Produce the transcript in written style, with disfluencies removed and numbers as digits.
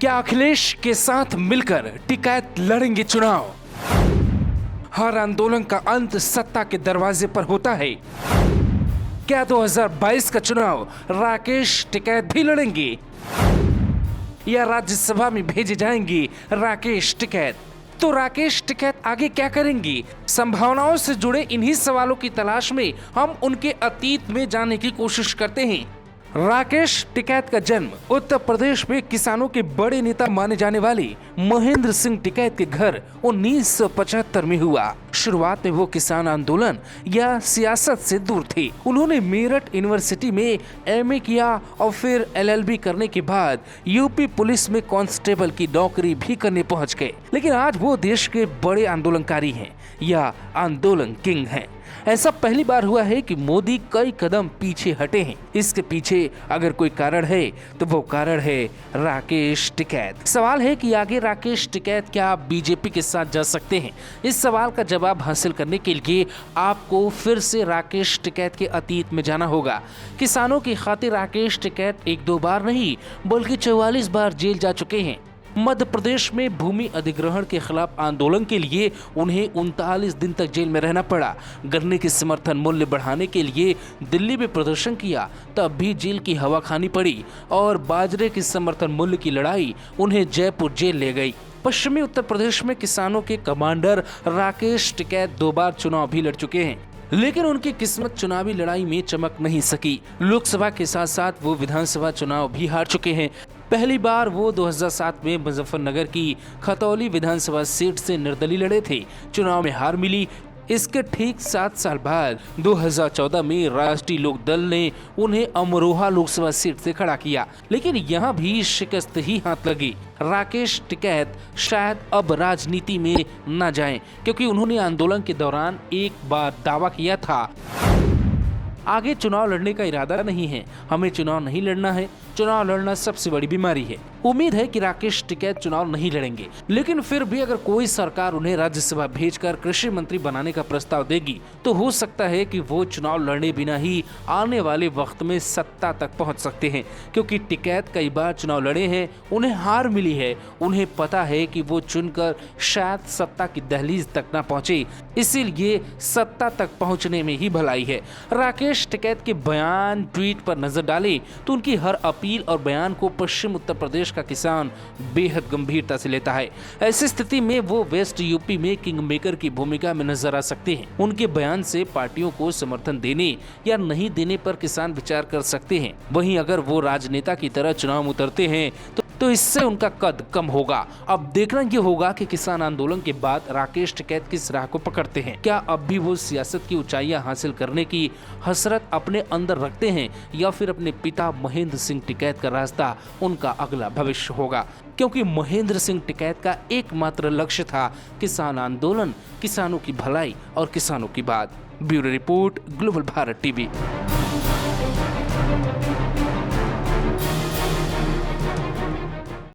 क्या अखिलेश के साथ मिलकर टिकैत लड़ेंगे चुनाव? हर आंदोलन का अंत सत्ता के दरवाजे पर होता है। क्या 2022 का चुनाव राकेश टिकैत भी लड़ेंगे या राज्यसभा में भेजे जाएंगे राकेश टिकैत? तो राकेश टिकैत आगे क्या करेंगी? संभावनाओं से जुड़े इन्हीं सवालों की तलाश में हम उनके अतीत में जाने की कोशिश करते हैं। राकेश टिकैत का जन्म उत्तर प्रदेश में किसानों के बड़े नेता माने जाने वाले महेंद्र सिंह टिकैत के घर 1975 में हुआ। शुरुआत में वो किसान आंदोलन या सियासत से दूर थे। उन्होंने मेरठ यूनिवर्सिटी में एमए किया और फिर एलएलबी करने के बाद यूपी पुलिस में कांस्टेबल की नौकरी भी करने पहुंच गए। लेकिन आज वो देश के बड़े आंदोलनकारी हैं या आंदोलन किंग हैं। ऐसा पहली बार हुआ है कि मोदी कई कदम पीछे हटे हैं। इसके पीछे अगर कोई कारण है तो वो कारण है राकेश टिकैत। सवाल है कि आगे राकेश टिकैत क्या बीजेपी के साथ जा सकते हैं? इस सवाल का जवाब हासिल करने के लिए आपको फिर से राकेश टिकैत के अतीत में जाना होगा। किसानों की खातिर राकेश टिकैत एक दो बार नहीं बल्कि 44 बार जेल जा चुके हैं। मध्य प्रदेश में भूमि अधिग्रहण के खिलाफ आंदोलन के लिए उन्हें 39 दिन तक जेल में रहना पड़ा। गन्ने के समर्थन मूल्य बढ़ाने के लिए दिल्ली में प्रदर्शन किया, तब भी जेल की हवा खानी पड़ी और बाजरे के समर्थन मूल्य की लड़ाई उन्हें जयपुर जेल ले गई। पश्चिमी उत्तर प्रदेश में किसानों के कमांडर राकेश टिकैत 2 बार चुनाव भी लड़ चुके हैं, लेकिन उनकी किस्मत चुनावी लड़ाई में चमक नहीं सकी। लोकसभा के साथ साथ वो विधानसभा चुनाव भी हार चुके हैं। पहली बार वो 2007 में मुजफ्फरनगर की खतौली विधानसभा सीट से निर्दलीय लड़े थे। चुनाव में हार मिली। इसके ठीक 7 साल बाद 2014 में राष्ट्रीय लोक दल ने उन्हें अमरोहा लोकसभा सीट से खड़ा किया, लेकिन यहाँ भी शिकस्त ही हाथ लगी। राकेश टिकैत शायद अब राजनीति में न जाएं, क्योंकि उन्होंने आंदोलन के दौरान एक बार दावा किया था, आगे चुनाव लड़ने का इरादा नहीं है, हमें चुनाव नहीं लड़ना है, चुनाव लड़ना सबसे बड़ी बीमारी है। उम्मीद है कि राकेश टिकैत चुनाव नहीं लड़ेंगे, लेकिन फिर भी अगर कोई सरकार उन्हें राज्यसभा भेजकर कृषि मंत्री बनाने का प्रस्ताव देगी तो हो सकता है कि वो चुनाव लड़ने बिना ही आने वाले वक्त में सत्ता तक पहुंच सकते हैं, क्योंकि टिकैत कई बार चुनाव लड़े हैं, उन्हें हार मिली है, उन्हें पता है कि वो चुनकर शायद सत्ता की दहलीज तक न पहुंचे, इसीलिए सत्ता तक पहुंचने में ही भलाई है। राकेश टिकैत के बयान ट्वीट पर नजर डालें तो उनकी हर अपील और बयान को पश्चिम उत्तर प्रदेश का किसान बेहद गंभीरता से लेता है। ऐसी स्थिति में वो वेस्ट यूपी में किंग मेकर की भूमिका में नजर आ सकते हैं। उनके बयान से पार्टियों को समर्थन देने या नहीं देने पर किसान विचार कर सकते हैं। वहीं अगर वो राजनेता की तरह चुनाव में उतरते हैं तो इससे उनका कद कम होगा। अब देखना ये होगा कि किसान आंदोलन के बाद राकेश टिकैत किस राह को पकड़ते हैं। क्या अब भी वो सियासत की ऊंचाइयां हासिल करने की हसरत अपने अंदर रखते हैं या फिर अपने पिता महेंद्र सिंह टिकैत का रास्ता उनका अगला भविष्य होगा? क्योंकि महेंद्र सिंह टिकैत का एकमात्र लक्ष्य था किसान आंदोलन, किसानों की भलाई और किसानों की बात। Bureau report, global Bharat TV.